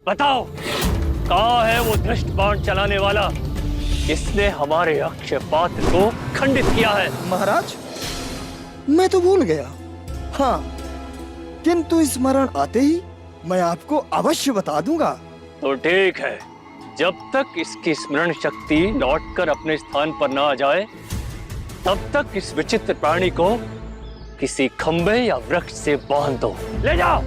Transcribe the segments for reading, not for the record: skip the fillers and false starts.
बताओ, कहाँ है वो धृष्ट बाण चलाने वाला जिसने हमारे अक्षय पात्र को खंडित किया है? महाराज, मैं तो भूल गया। हाँ, किंतु स्मरण आते ही मैं आपको अवश्य बता दूंगा। तो ठीक है, जब तक इसकी स्मरण शक्ति लौटकर अपने स्थान पर न आ जाए, तब तक इस विचित्र प्राणी को किसी खंबे या वृक्ष से बांध दो। ले जाओ।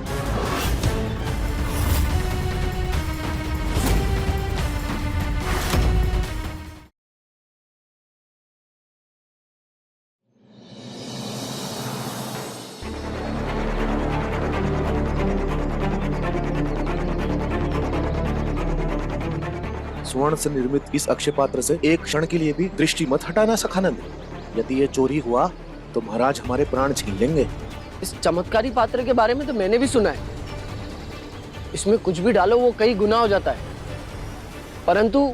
स्वर्ण से निर्मित इस अक्षय पात्र से एक क्षण के लिए भी दृष्टि मत हटाना सखानंद। यदि ये चोरी हुआ तो महाराज हमारे प्राण छीन लेंगे। इस चमत्कारी पात्र के बारे में तो मैंने भी सुना है। इसमें कुछ भी डालो वो कई गुना हो जाता है। परंतु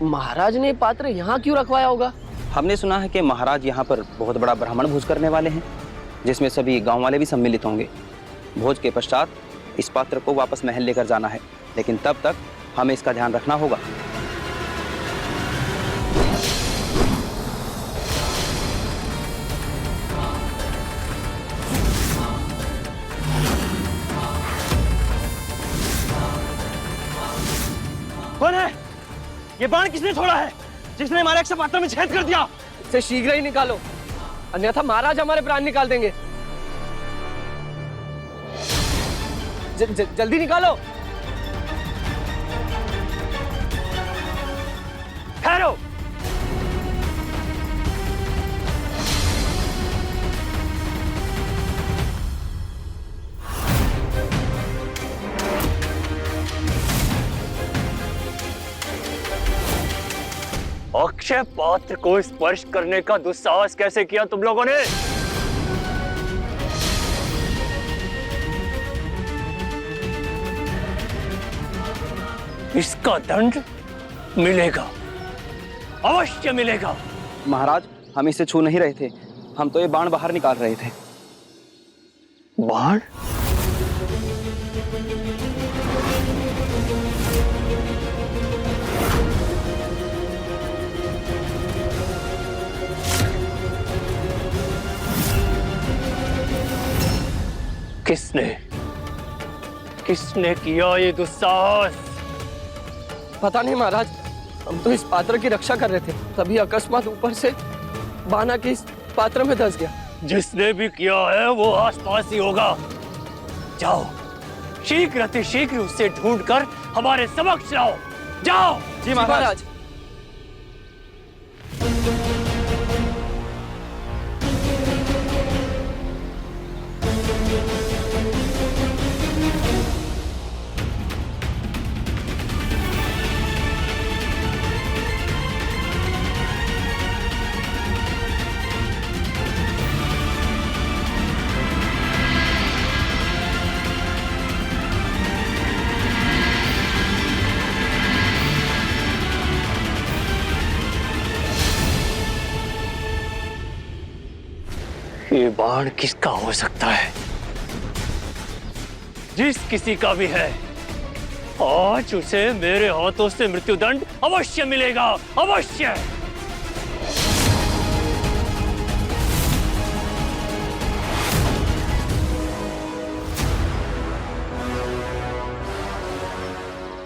महाराज ने पात्र यहाँ क्यों रखवाया होगा? हमने सुना है कि महाराज यहाँ पर बहुत बड़ा ब्राह्मण भोज करने वाले हैं, जिसमें सभी गांव वाले भी सम्मिलित होंगे। भोज के पश्चात इस पात्र को वापस महल लेकर जाना है, लेकिन तब तक हमें इसका ध्यान रखना होगा। कौन है? ये बाण किसने छोड़ा है जिसने हमारे अक्षय पात्र में छेद कर दिया? इसे शीघ्र ही निकालो, अन्यथा महाराज हमारे प्राण निकाल देंगे। जल्दी निकालो। ठहरो। अक्षय पात्र को स्पर्श करने का दुस्साहस कैसे किया तुम लोगों ने? इसका दंड मिलेगा, अवश्य मिलेगा। महाराज, हम इसे छू नहीं रहे थे, हम तो ये बाण बाहर निकाल रहे थे। बाण? किसने किया ये दुस्साहस? पता नहीं महाराज, हम तो इस पात्र की रक्षा कर रहे थे, तभी अकस्मात ऊपर से बाण आके इस पात्र में धंस गया। जिसने भी किया है वो आसपास ही होगा। जाओ, शीघ्र अतिशीघ्र उसे ढूंढकर हमारे समक्ष लाओ। जाओ। जी महाराज। ये बाण किसका हो सकता है? जिस किसी का भी है, आज उसे मेरे हाथों से मृत्युदंड अवश्य मिलेगा, अवश्य।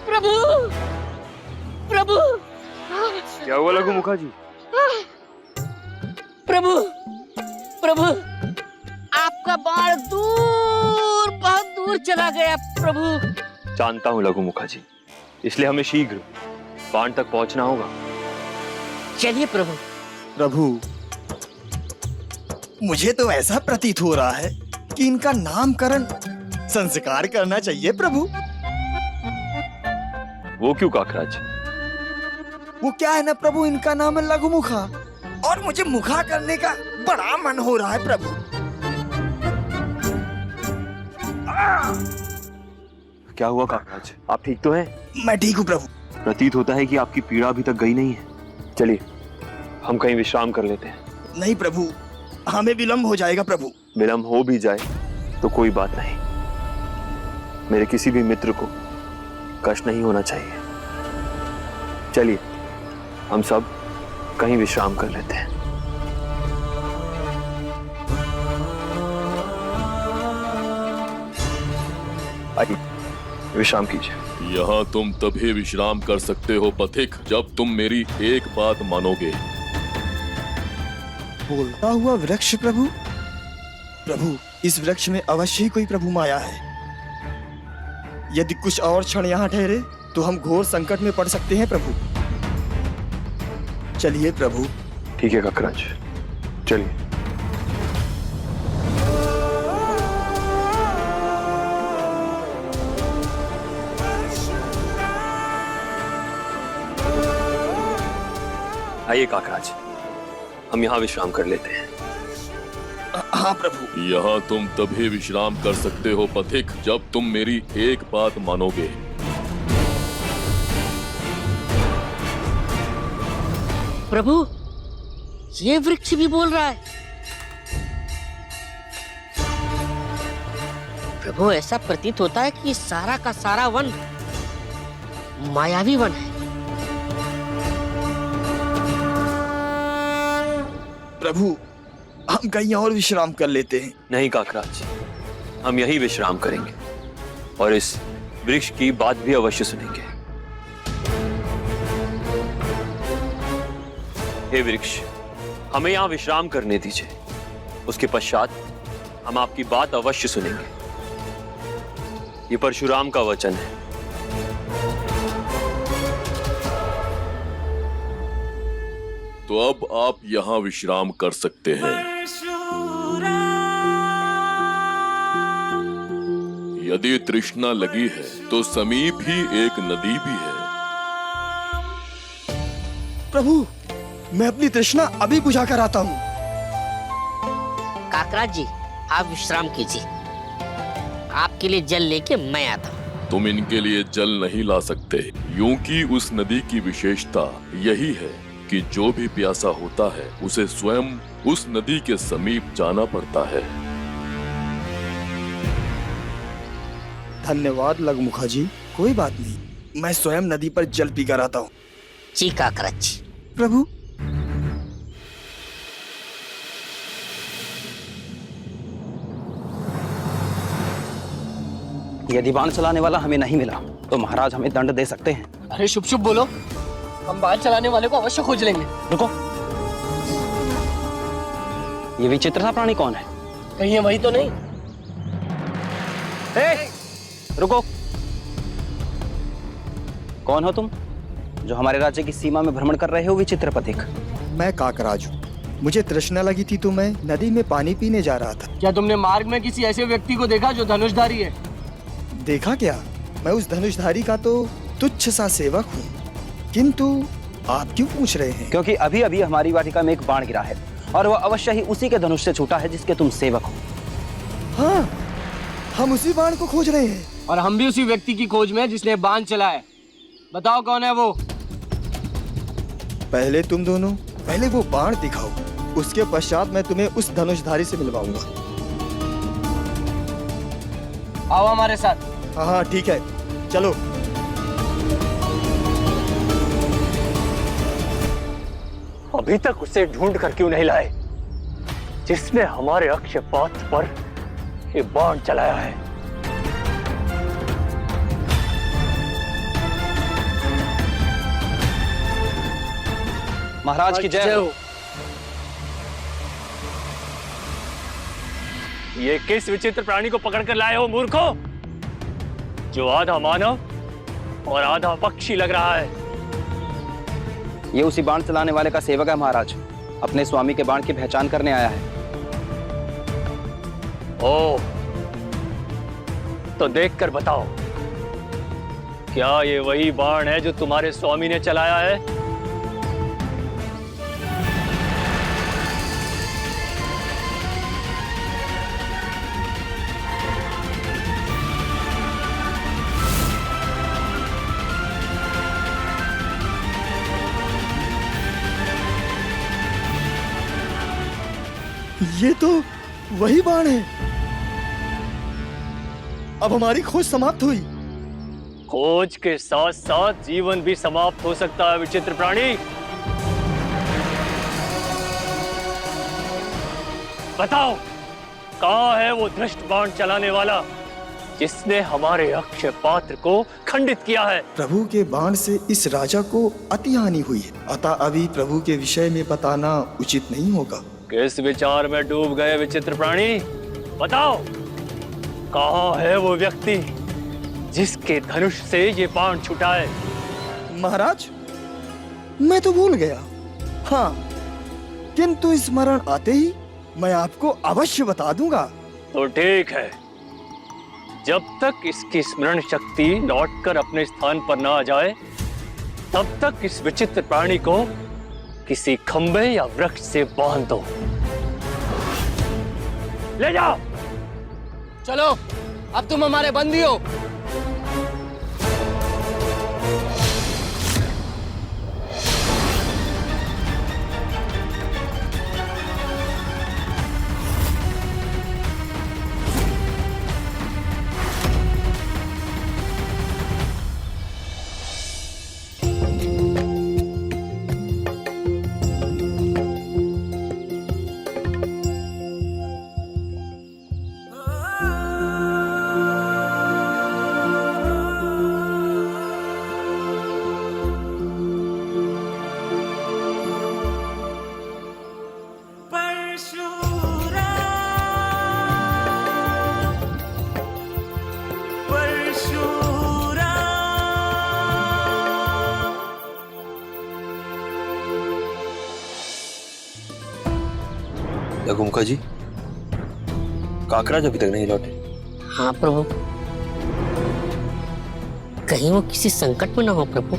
प्रभु, प्रभु। क्या हुआ लघु मुखा जी? प्रभु, प्रभु, आपका बाण दूर, बहुत दूर चला गया प्रभु। जानता हूँ लघु मुखा जी, इसलिए हमें शीघ्र बाण तक पहुंचना होगा। चलिए प्रभु। प्रभु, मुझे तो ऐसा प्रतीत हो रहा है कि इनका नामकरण संस्कार करना चाहिए प्रभु। वो क्यों काकराज? वो क्या है ना प्रभु, इनका नाम है लघु मुखा और मुझे मुखा करने का बड़ा मन हो रहा है प्रभु। क्या हुआ काकराज, आप ठीक तो हैं? मैं ठीक हूँ प्रभु। प्रतीत होता है कि आपकी पीड़ा अभी तक गई नहीं है। चलिए, हम कहीं विश्राम कर लेते हैं। नहीं प्रभु, हमें विलंब हो जाएगा प्रभु। विलंब हो भी जाए तो कोई बात नहीं। मेरे किसी भी मित्र को कष्ट नहीं होना चाहिए। चलिए हम सब कहीं विश्राम कर लेते हैं। आइए विश्राम कीजिए। यहाँ तुम तभी विश्राम कर सकते हो पथिक, जब तुम मेरी एक बात मानोगे। बोलता हुआ वृक्ष प्रभु। प्रभु, इस वृक्ष में अवश्य ही कोई प्रभु माया है। यदि कुछ और क्षण यहाँ ठहरे तो हम घोर संकट में पड़ सकते हैं प्रभु। चलिए प्रभु। ठीक है काकराज, चलिए। आइए काकराज, हम यहाँ विश्राम कर लेते हैं। हाँ प्रभु। यहाँ तुम तभी विश्राम कर सकते हो पथिक, जब तुम मेरी एक बात मानोगे। प्रभु, ये वृक्ष भी बोल रहा है। प्रभु, ऐसा प्रतीत होता है कि सारा का सारा वन मायावी वन है। प्रभु, हम कहीं और विश्राम कर लेते हैं। नहीं काकराज, हम यही विश्राम करेंगे और इस वृक्ष की बात भी अवश्य सुनेंगे। हे वृक्ष, हमें यहाँ विश्राम करने दीजिए। उसके पश्चात हम आपकी बात अवश्य सुनेंगे। ये परशुराम का वचन है। तो अब आप यहाँ विश्राम कर सकते हैं। यदि तृष्णा लगी है तो समीप ही एक नदी भी है। प्रभु, मैं अपनी तृष्णा अभी बुझा कर आता हूँ। काकराज जी, आप विश्राम कीजिए। आपके लिए जल लेके मैं आता हूँ। तुम इनके लिए जल नहीं ला सकते, यूं कि उस नदी की विशेषता यही है कि जो भी प्यासा होता है उसे स्वयं उस नदी के समीप जाना पड़ता है। धन्यवाद लघुमुखा जी, कोई बात नहीं, मैं स्वयं नदी पर जल पीकर आता हूँ। जी काकराज जी। प्रभु, यदि बाण चलाने वाला हमें नहीं मिला तो महाराज हमें दंड दे सकते हैं। अरे शुभ शुभ बोलो, हम बाल चलाने वाले को अवश्य खोज लेंगे। रुको, ये विचित्र सा प्राणी कौन है? कहीं ये वही तो नहीं? रुको, कौन हो तुम जो हमारे राज्य की सीमा में भ्रमण कर रहे हो विचित्र पथिक? मैं काकराज हूँ। मुझे तृष्णा लगी थी तो मैं नदी में पानी पीने जा रहा था। क्या तुमने मार्ग में किसी ऐसे व्यक्ति को देखा जो धनुषधारी है? देखा क्या? मैं उस धनुषधारी का तो तुच्छ सा सेवक हूँ, किंतु आप क्यों पूछ रहे हैं? क्योंकि अभी अभी हमारी वाटिका में एक बाण गिरा है और वह अवश्य ही उसी के धनुष से छूटा है जिसके तुम सेवक हो। हाँ, हम उसी बाण को खोज रहे हैं। और हम भी उसी व्यक्ति की खोज में जिसने बाण चलाया। बताओ कौन है वो? पहले तुम दोनों, पहले वो बाण दिखाओ, उसके पश्चात मैं तुम्हें उस धनुषधारी से मिलवाऊंगा। आओ हमारे साथ। हाँ हाँ ठीक है, चलो। अभी तक उसे ढूंढ कर क्यों नहीं लाए जिसने हमारे अक्षपात पर ये बाण चलाया है? महाराज की जय हो। ये किस विचित्र प्राणी को पकड़ कर लाए हो मूर्खो, जो आधा मानव और आधा पक्षी लग रहा है? ये उसी बाण चलाने वाले का सेवक है महाराज। अपने स्वामी के बाण की पहचान करने आया है। ओ, तो देखकर बताओ, क्या ये वही बाण है जो तुम्हारे स्वामी ने चलाया है? ये तो वही बाण है। अब हमारी खोज समाप्त हुई। खोज के साथ साथ जीवन भी समाप्त हो सकता है विचित्र प्राणी। बताओ, कहाँ है वो धृष्ट बाण चलाने वाला जिसने हमारे अक्षय पात्र को खंडित किया है? प्रभु के बाण से इस राजा को अति हानि हुई है, अतः अभी प्रभु के विषय में बताना उचित नहीं होगा। किस विचार में डूब गए विचित्र प्राणी? बताओ, कहाँ है वो व्यक्ति जिसके धनुष से ये बाण छूटा है? महाराज, मैं तो भूल गया। हाँ, किंतु स्मरण आते ही मैं आपको अवश्य बता दूंगा। तो ठीक है, जब तक इसकी स्मरण शक्ति लौटकर अपने स्थान पर न आ जाए, तब तक इस विचित्र प्राणी को किसी खंबे या वृक्ष से बांध दो। ले जाओ। चलो, अब तुम हमारे बंदी हो। लघुमुखा जी, काकराज अभी तक नहीं लौटे। हाँ प्रभु, कहीं वो किसी संकट में ना हो प्रभु।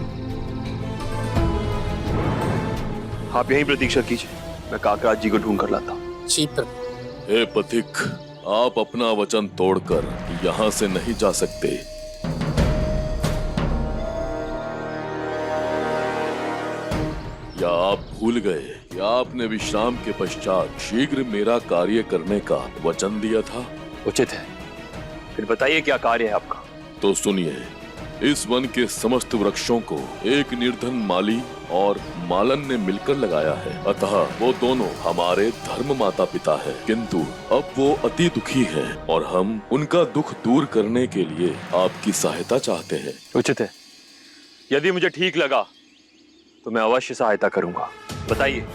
आप यहीं प्रतीक्षा कीजिए, मैं काकराज जी को ढूंढ कर लाता हूँ। जी प्रभु। हे पथिक, आप अपना वचन तोड़कर यहाँ से नहीं जा सकते। या आप भूल गए कि आपने विश्राम के पश्चात शीघ्र मेरा कार्य करने का वचन दिया था? उचित है, फिर बताइए क्या कार्य है आपका? तो सुनिए, इस वन के समस्त वृक्षों को एक निर्धन माली और मालन ने मिलकर लगाया है, अतः वो दोनों हमारे धर्म माता पिता है, किंतु अब वो अति दुखी हैं और हम उनका दुख दूर करने के लिए आपकी सहायता चाहते हैं। उचित है, यदि मुझे ठीक लगा तो मैं अवश्य सहायता करूंगा। बताइए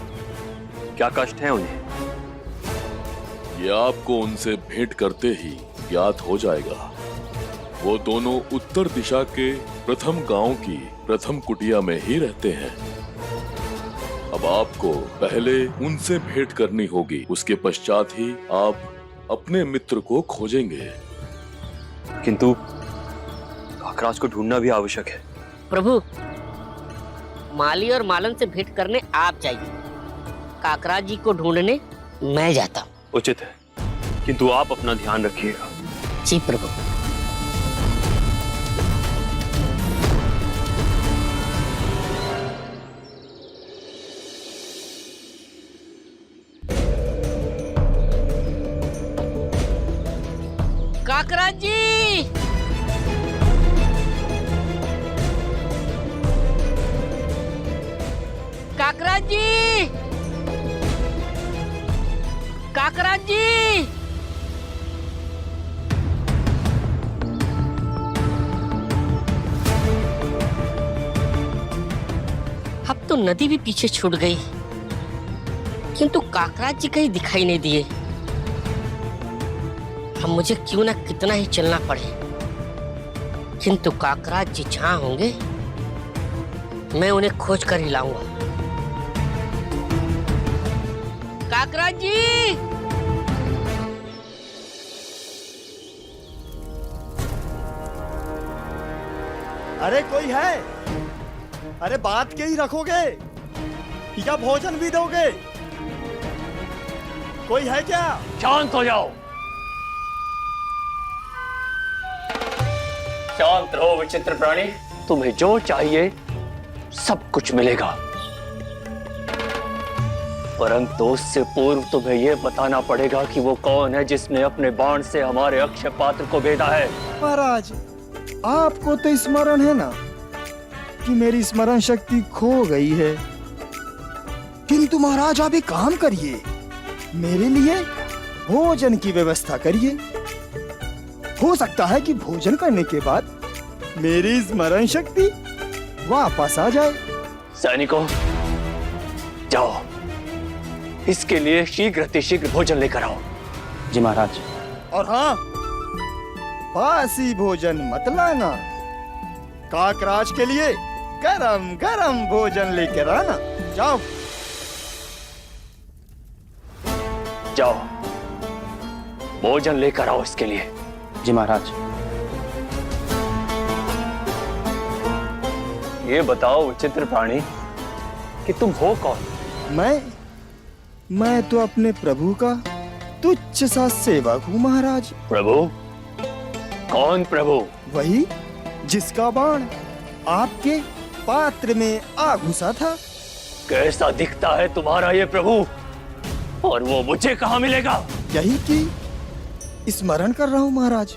क्या कष्ट है उन्हें? ये आपको उनसे भेंट करते ही ज्ञात हो जाएगा। वो दोनों उत्तर दिशा के प्रथम गांव की प्रथम कुटिया में ही रहते हैं। अब आपको पहले उनसे भेंट करनी होगी, उसके पश्चात ही आप अपने मित्र को खोजेंगे। किंतु काकराज को ढूंढना भी आवश्यक है। प्रभु, माली और मालन से भेंट करने आप जाइए, काकराज जी को ढूंढने मैं जाता हूँ। उचित है, किंतु आप अपना ध्यान रखिएगा। जी प्रभु। काकराज जी, काकराज जी, काकराज जी। अब तो नदी भी पीछे छूट गई, किंतु काकराज जी कहीं दिखाई नहीं दिए। अब मुझे क्यों ना कितना ही चलना पड़े, किंतु काकराज जी जहां होंगे मैं उन्हें खोज कर ही लाऊंगा। काकराज जी, अरे कोई है? अरे बात के ही रखोगे या भोजन भी दोगे? कोई है क्या? शांत हो जाओ, शांत रहो विचित्र प्राणी। तुम्हें जो चाहिए सब कुछ मिलेगा, परंतु उससे पूर्व तुम्हें यह बताना पड़ेगा कि वो कौन है जिसने अपने बाण से हमारे अक्षय पात्र को भेदा है। महाराज, आपको तो स्मरण है ना कि मेरी स्मरण शक्ति खो गई है, किंतु महाराज आप एक काम करिए, मेरे लिए भोजन की व्यवस्था करिए। हो सकता है कि भोजन करने के बाद मेरी स्मरण शक्ति वापस आ जाए। सैनिकों, जाओ, इसके लिए शीघ्र अतिशीघ्र भोजन लेकर आओ। जी महाराज। और हाँ, बासी भोजन मत लाना, काकराज के लिए गरम गरम भोजन लेकर आना। जाओ जाओ, भोजन लेकर आओ इसके लिए। जी महाराज। ये बताओ विचित्र प्राणी कि तुम हो कौन? मैं तो अपने प्रभु का तुच्छ सा सेवक हूँ महाराज। प्रभु? कौन प्रभु? वही जिसका बाण आपके पात्र में आ घुसा था। कैसा दिखता है तुम्हारा ये प्रभु, और वो मुझे कहाँ मिलेगा? यही कि स्मरण कर रहा हूँ महाराज।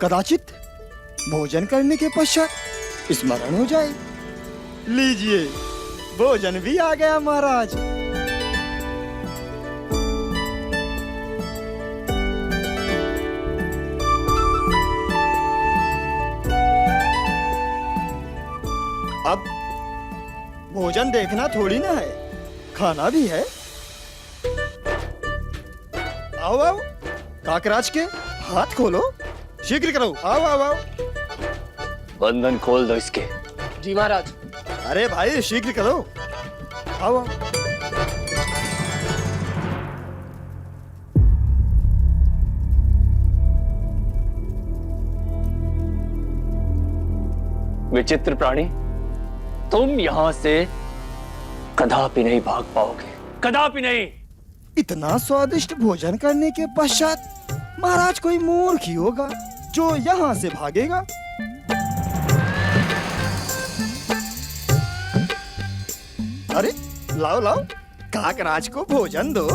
कदाचित भोजन करने के पश्चात स्मरण हो जाए। लीजिए, भोजन भी आ गया महाराज। अब भोजन देखना थोड़ी ना है, खाना भी है। आओ आओ, काकराज के हाथ खोलो, शीघ्र करो। आओ आओ आओ। बंधन खोल दो इसके। जी महाराज। अरे भाई शीघ्र करो, आओ आओ। विचित्र प्राणी, तुम यहां से कदापि नहीं भाग पाओगे, कदापि नहीं। इतना स्वादिष्ट भोजन करने के पश्चात महाराज कोई मूर्ख ही होगा जो यहाँ से भागेगा। अरे लाओ लाओ, काकराज को भोजन दो।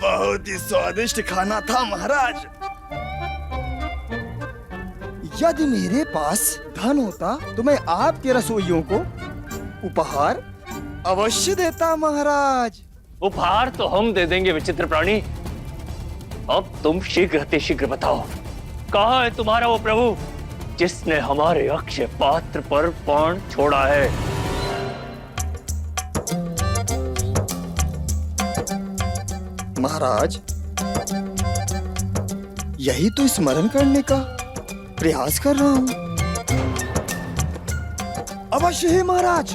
बहुत ही स्वादिष्ट खाना था महाराज। यदि मेरे पास धन होता तो मैं आपके रसोइयों को उपहार अवश्य देता महाराज। उपहार तो हम दे देंगे विचित्र प्राणी। अब तुम शीघ्र अतिशीघ्र बताओ, कहाँ है तुम्हारा वो प्रभु जिसने हमारे अक्षय पात्र पर बाण छोड़ा है? महाराज, यही तो स्मरण करने का प्रयास कर रहा हूं। अवश्य है महाराज,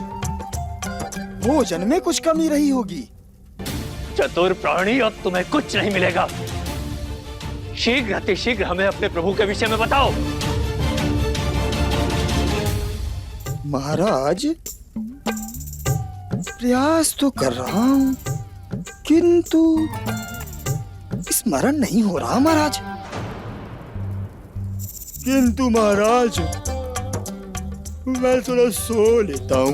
भोजन में कुछ कमी रही होगी। चतुर प्राणी, अब तुम्हें कुछ नहीं मिलेगा। शीघ्र अतिशीघ्र हमें अपने प्रभु के विषय में बताओ। महाराज, प्रयास तो कर रहा हूं, किंतु स्मरण नहीं हो रहा महाराज। किंतु महाराज, मैं थोड़ा सो लेता हूं।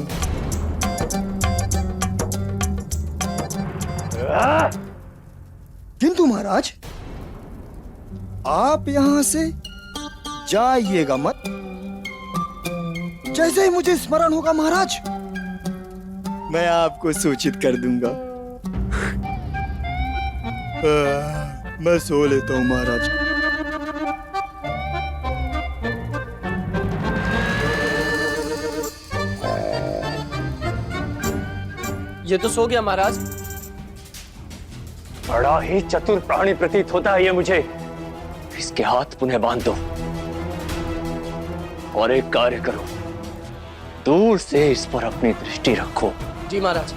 किंतु महाराज, आप यहां से जाइएगा मत। जैसे ही मुझे स्मरण होगा महाराज, मैं आपको सूचित कर दूंगा। मैं सो लेता हूं महाराज। ये तो सो गया महाराज। बड़ा ही चतुर प्राणी प्रतीत होता है ये मुझे। इसके हाथ पुनः बांध दो और एक कार्य करो, दूर से इस पर अपनी दृष्टि रखो। जी महाराज।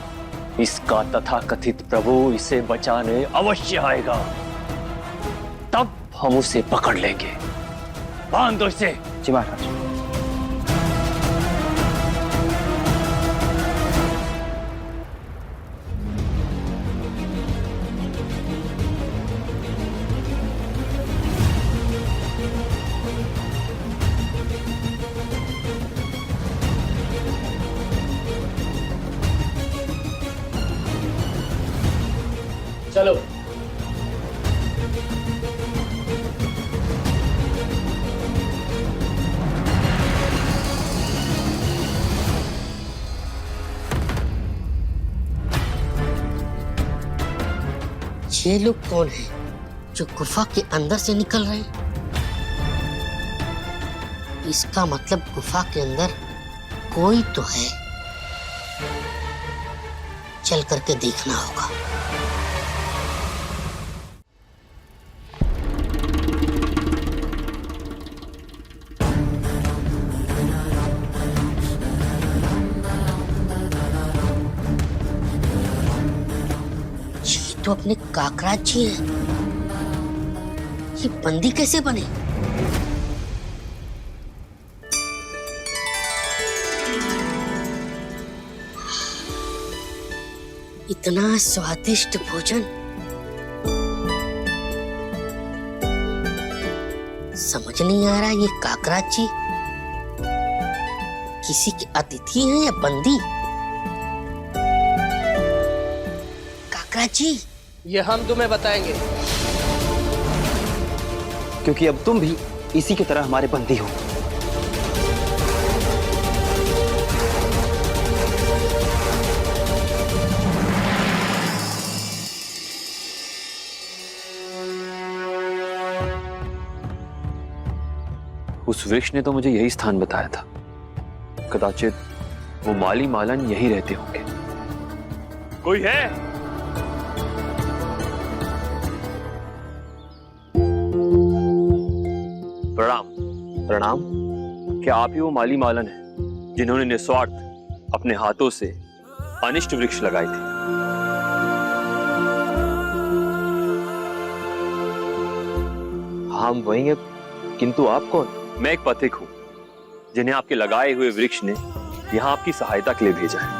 इसका तथाकथित प्रभु इसे बचाने अवश्य आएगा। तब हम उसे पकड़ लेंगे। बांध दो इसे। जी महाराज। चलो। ये लोग कौन हैं जो गुफा के अंदर से निकल रहे हैं? इसका मतलब गुफा के अंदर कोई तो है। चल करके देखना होगा। ये तो अपने काकराज जी हैं। ये बंदी कैसे बने? इतना स्वादिष्ट भोजन समझ नहीं आ रहा। ये काकराज जी किसी के अतिथि हैं या बंदी? काकराज जी, ये हम तुम्हें बताएंगे। क्योंकि अब तुम भी इसी की तरह हमारे बंदी हो। उस वृक्ष ने तो मुझे यही स्थान बताया था। कदाचित वो माली मालन यहीं रहते होंगे। कोई है? प्रणाम। प्रणाम। क्या आप ही वो माली मालन हैं जिन्होंने निस्वार्थ अपने हाथों से अनिष्ट वृक्ष लगाए थे? हम वही हैं, किंतु आप कौन? मैं एक पथिक हूं जिन्हें आपके लगाए हुए वृक्ष ने यहां आपकी सहायता के लिए भेजा है।